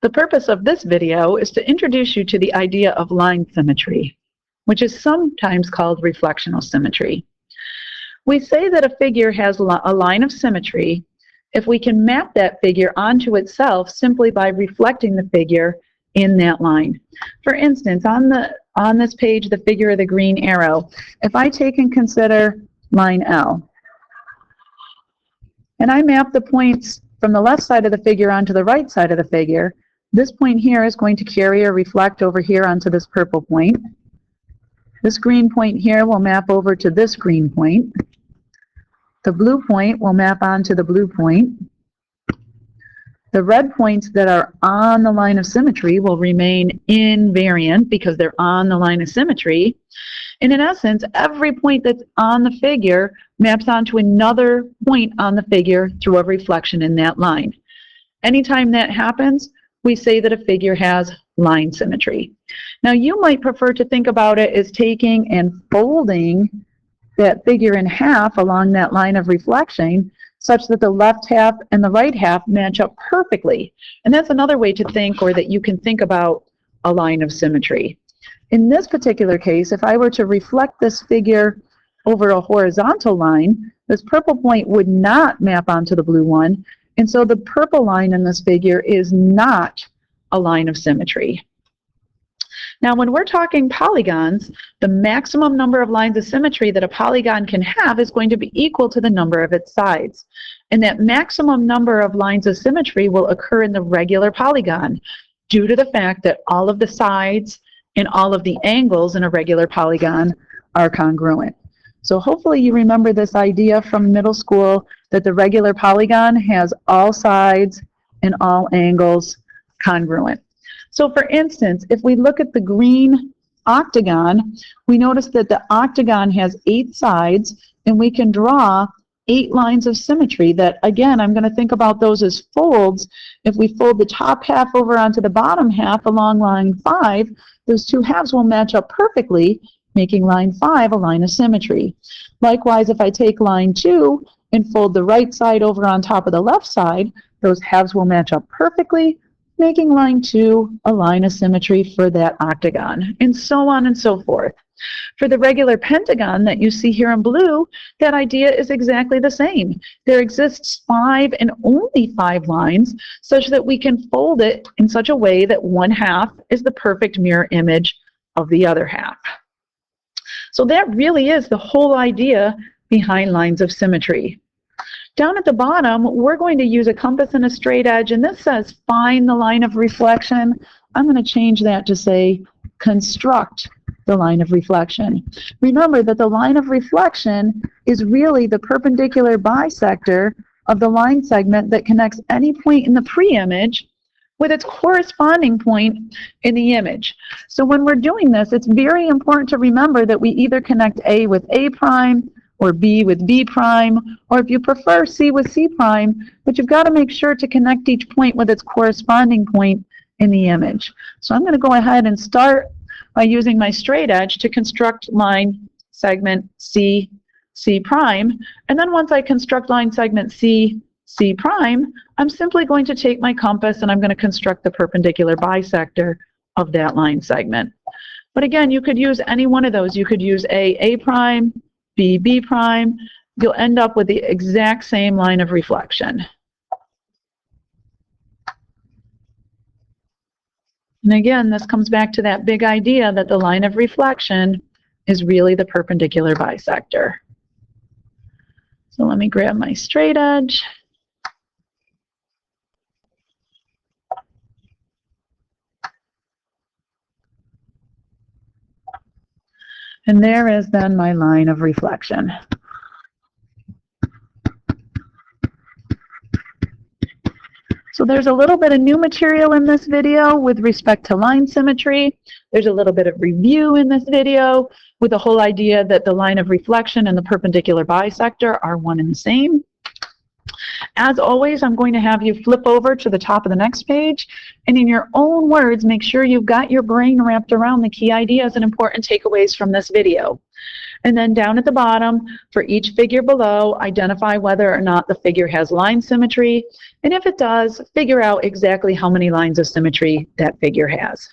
The purpose of this video is to introduce you to the idea of line symmetry, which is sometimes called reflectional symmetry. We say that a figure has a line of symmetry if we can map that figure onto itself simply by reflecting the figure in that line. For instance, on this page, the figure of the green arrow, if I take and consider line L, and I map the points from the left side of the figure onto the right side of the figure, this point here is going to carry or reflect over here onto this purple point. This green point here will map over to this green point. The blue point will map onto the blue point. The red points that are on the line of symmetry will remain invariant because they're on the line of symmetry. And in essence, every point that's on the figure maps onto another point on the figure through a reflection in that line. Anytime that happens, we say that a figure has line symmetry. Now, you might prefer to think about it as taking and folding that figure in half along that line of reflection such that the left half and the right half match up perfectly. And that's another way to think, or that you can think about a line of symmetry. In this particular case, if I were to reflect this figure over a horizontal line, this purple point would not map onto the blue one, and so the purple line in this figure is not a line of symmetry. Now, when we're talking polygons, the maximum number of lines of symmetry that a polygon can have is going to be equal to the number of its sides. And that maximum number of lines of symmetry will occur in the regular polygon due to the fact that all of the sides and all of the angles in a regular polygon are congruent. So hopefully you remember this idea from middle school that the regular polygon has all sides and all angles congruent. So for instance, if we look at the green octagon, we notice that the octagon has 8 sides, and we can draw 8 lines of symmetry that, again, I'm going to think about those as folds. If we fold the top half over onto the bottom half along line 5, those two halves will match up perfectly, making line 5 a line of symmetry. Likewise, if I take line 2 and fold the right side over on top of the left side, those halves will match up perfectly, making line 2 a line of symmetry for that octagon, and so on and so forth. For the regular pentagon that you see here in blue, that idea is exactly the same. There exists 5 and only 5 lines such that we can fold it in such a way that one half is the perfect mirror image of the other half. So that really is the whole idea behind lines of symmetry. Down at the bottom, we're going to use a compass and a straight edge, and this says find the line of reflection. I'm going to change that to say construct the line of reflection. Remember that the line of reflection is really the perpendicular bisector of the line segment that connects any point in the pre-image with its corresponding point in the image. So when we're doing this, it's very important to remember that we either connect A with A prime, or B with B prime, or if you prefer, C with C prime, but you've got to make sure to connect each point with its corresponding point in the image. So I'm going to go ahead and start by using my straight edge to construct line segment C, C prime, and then once I construct line segment C, C prime, I'm simply going to take my compass and I'm going to construct the perpendicular bisector of that line segment. But again, you could use any one of those. You could use A prime, B, B prime. You'll end up with the exact same line of reflection. And again, this comes back to that big idea that the line of reflection is really the perpendicular bisector. So let me grab my straight edge. And there is then my line of reflection. So there's a little bit of new material in this video with respect to line symmetry. There's a little bit of review in this video with the whole idea that the line of reflection and the perpendicular bisector are one and the same. As always, I'm going to have you flip over to the top of the next page, and in your own words, make sure you've got your brain wrapped around the key ideas and important takeaways from this video. And then down at the bottom, for each figure below, identify whether or not the figure has line symmetry. And if it does, figure out exactly how many lines of symmetry that figure has.